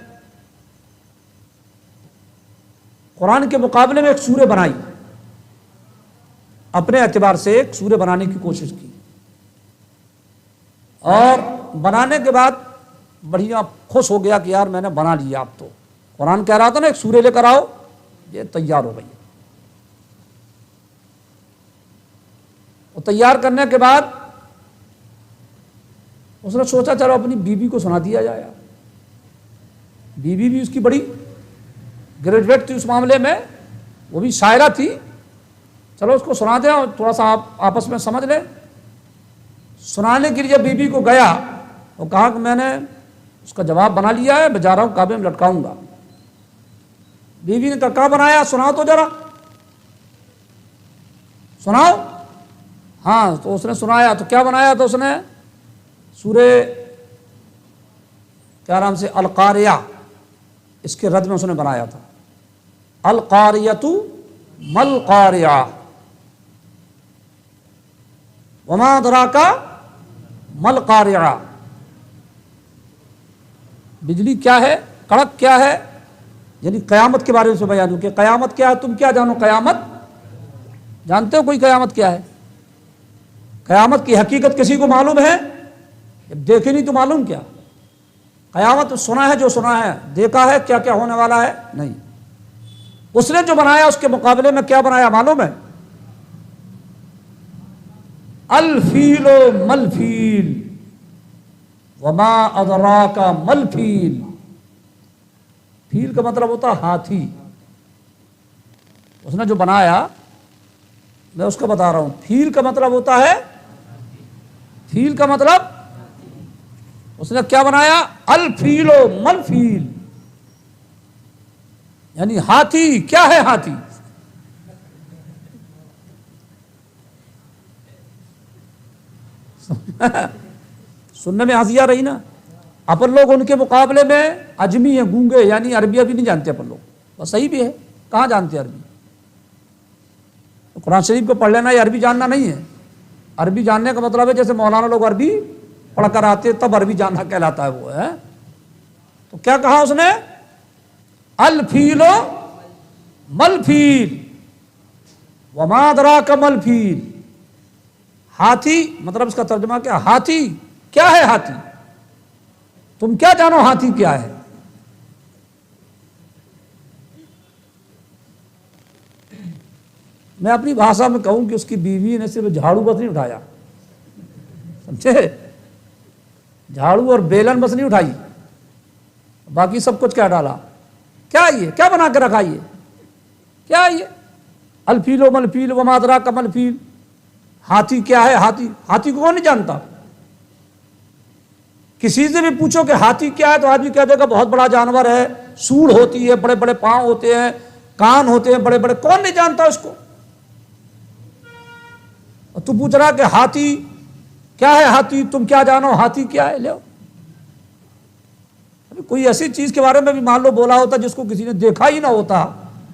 قرآن کے مقابلے میں ایک سورہ بنائی، اپنے اعتبار سے ایک سورہ بنانے کی کوشش کی، اور بنانے کے بعد بڑھیا خوش ہو گیا کہ یار میں نے بنا لیا۔ اب تو قرآن کہہ رہا تھا نا ایک سورہ لے کر آؤ، یہ تیار ہو گئی۔ وہ تیار کرنے کے بعد اس نے سوچا چلو اپنی بیوی کو سنا دیا جائے۔ بیوی بھی اس کی بڑی گریجویٹ تھی اس معاملے میں، وہ بھی شاعرہ تھی، چلو اس کو سنا دیں اور تھوڑا سا آپ آپس میں سمجھ لیں۔ سنانے کے لیے بیوی کو گیا، وہ کہا کہ میں نے اس کا جواب بنا لیا ہے، میں جا رہا ہوں کعبے میں لٹکاؤں گا۔ بیوی نے کہا کیا بنایا، سناؤ تو ذرا، سناؤ۔ ہاں تو اس نے سنایا، تو کیا بنایا تھا اس نے، سورہ کیا نام سے القاریہ، اس کے رد میں اس نے بنایا تھا، القاریۃ مل قاریہ وما ادراک مل قاریہ، بجلی کیا ہے، کڑک کیا ہے، یعنی قیامت کے بارے میں بیان ہو کہ قیامت کیا ہے، تم کیا جانو قیامت، جانتے ہو کوئی قیامت کیا ہے؟ قیامت کی حقیقت کسی کو معلوم ہے؟ جب دیکھے نہیں تو معلوم کیا؟ قیامت سنا ہے جو سنا ہے، دیکھا ہے کیا کیا ہونے والا ہے نہیں۔ اس نے جو بنایا اس کے مقابلے میں کیا بنایا معلوم ہے؟ الفیل مل فیل وما ادراک مل فیل، فیل کا مطلب ہوتا ہے ہاتھی، اس نے جو بنایا میں اس کو بتا رہا ہوں، فیل کا مطلب ہوتا ہے، فیل کا مطلب اس نے کیا بنایا، الفیل مل فیل، یعنی ہاتھی کیا ہے، ہاتھی سننے میں ہنسی آ رہی نا۔ اپن لوگ ان کے مقابلے میں عجمی ہیں، گونگے، یعنی عربی ابھی نہیں جانتے اپن لوگ، بس صحیح بھی ہے، کہاں جانتے عربی؟ قرآن شریف کو پڑھ لینا یہ عربی جاننا نہیں ہے، عربی جاننے کا مطلب ہے جیسے مولانا لوگ عربی پڑھ کر آتے تب عربی جاننا کہلاتا ہے وہ ہے۔ تو کیا کہا اس نے، الفیل مل فیل وما ادراک مل فیل، ہاتھی مطلب اس کا ترجمہ کیا، ہاتھی کیا ہے، ہاتھی تم کیا جانو ہاتھی کیا ہے؟ میں اپنی بھاشا میں کہوں کہ اس کی بیوی نے صرف جھاڑو بس نہیں اٹھایا، سمجھے، جھاڑو اور بیلن بس نہیں اٹھائی، باقی سب کچھ کیا ڈالا، کیا یہ کیا بنا کے رکھا، یہ کیا، یہ الفیل و مل فیل وما ادراک مل فیل، ہاتھی کیا ہے، ہاتھی، ہاتھی کو کون نہیں جانتا؟ کسی سے بھی پوچھو کہ ہاتھی کیا ہے تو آدمی کہہ دے گا بہت بڑا جانور ہے، سوڑ ہوتی ہے، بڑے بڑے پاؤں ہوتے ہیں، کان ہوتے ہیں بڑے بڑے، کون نہیں جانتا اس کو؟ اور تو پوچھ رہا کہ ہاتھی کیا ہے، ہاتھی تم کیا جانو ہاتھی کیا ہے، لو ابھی کوئی ایسی چیز کے بارے میں بھی مان لو بولا ہوتا جس کو کسی نے دیکھا ہی نہ ہوتا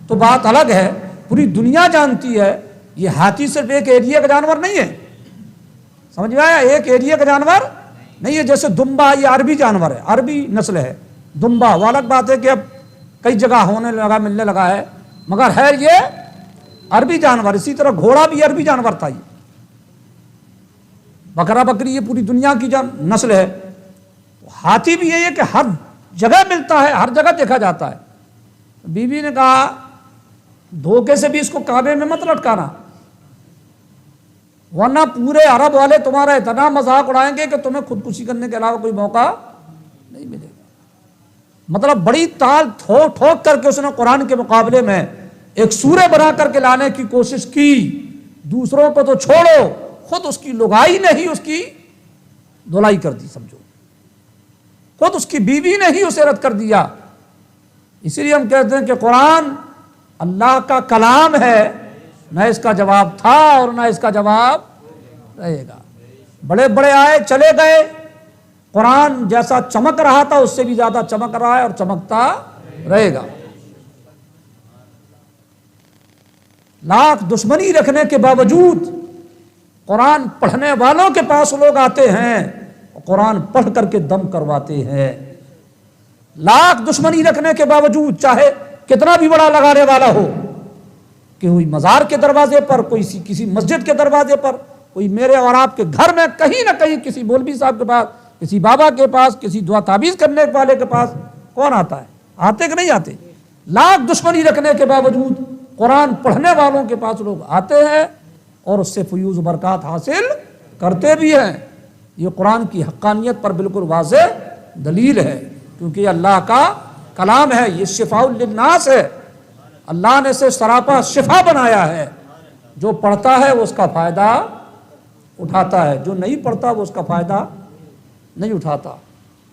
تو بات الگ ہے، پوری دنیا جانتی ہے، یہ ہاتھی صرف ایک ایریا کا جانور نہیں ہے، سمجھ میں آیا، ایک ایریا کا جانور نہیں ہے، جیسے دمبا یہ عربی جانور ہے، عربی نسل ہے دمبا، وہ الگ بات ہے کہ اب کئی جگہ ہونے لگا، ملنے لگا ہے، مگر ہے یہ عربی جانور۔ اسی طرح گھوڑا بھی عربی جانور تھا، یہ بکرا بکری یہ پوری دنیا کی نسل ہے۔ ہاتھی بھی یہ ہے کہ ہر جگہ ملتا ہے، ہر جگہ دیکھا جاتا ہے۔ بیوی نے کہا دھوکے سے بھی اس کو کعبے میں مت لٹکانا، ورنہ پورے عرب والے تمہارا اتنا مذاق اڑائیں گے کہ تمہیں خودکشی کرنے کے علاوہ کوئی موقع نہیں ملے گا۔ مطلب بڑی تال ٹھوک ٹھوک کر کے اس نے قرآن کے مقابلے میں ایک سورہ بنا کر کے لانے کی کوشش کی، دوسروں کو تو چھوڑو، خود اس کی لگائی نے ہی اس کی دھلائی کر دی، سمجھو خود اس کی بیوی نے ہی اسے رد کر دیا۔ اسی لیے ہم کہتے ہیں کہ قرآن اللہ کا کلام ہے، نہ اس کا جواب تھا اور نہ اس کا جواب رہے گا۔ بڑے بڑے آئے چلے گئے، قرآن جیسا چمک رہا تھا اس سے بھی زیادہ چمک رہا ہے اور چمکتا رہے گا۔ لاکھ دشمنی رکھنے کے باوجود قرآن پڑھنے والوں کے پاس لوگ آتے ہیں اور قرآن پڑھ کر کے دم کرواتے ہیں۔ لاکھ دشمنی رکھنے کے باوجود چاہے کتنا بھی بڑا لگانے والا ہو، کہ کوئی مزار کے دروازے پر، کوئی کسی مسجد کے دروازے پر، کوئی میرے اور آپ کے گھر میں کہیں نہ کہیں کسی مولوی صاحب کے پاس، کسی بابا کے پاس، کسی دعا تعویذ کرنے والے کے پاس کون آتا ہے؟ آتے کہ نہیں آتے؟ لاکھ دشمنی رکھنے کے باوجود قرآن پڑھنے والوں کے پاس لوگ آتے ہیں اور اس سے فیوز و برکات حاصل کرتے بھی ہیں۔ یہ قرآن کی حقانیت پر بالکل واضح دلیل ہے، کیونکہ یہ اللہ کا کلام ہے، یہ شفاء للناس ہے، اللہ نے اسے سراپا شفا بنایا ہے۔ جو پڑھتا ہے وہ اس کا فائدہ اٹھاتا ہے، جو نہیں پڑھتا وہ اس کا فائدہ نہیں اٹھاتا۔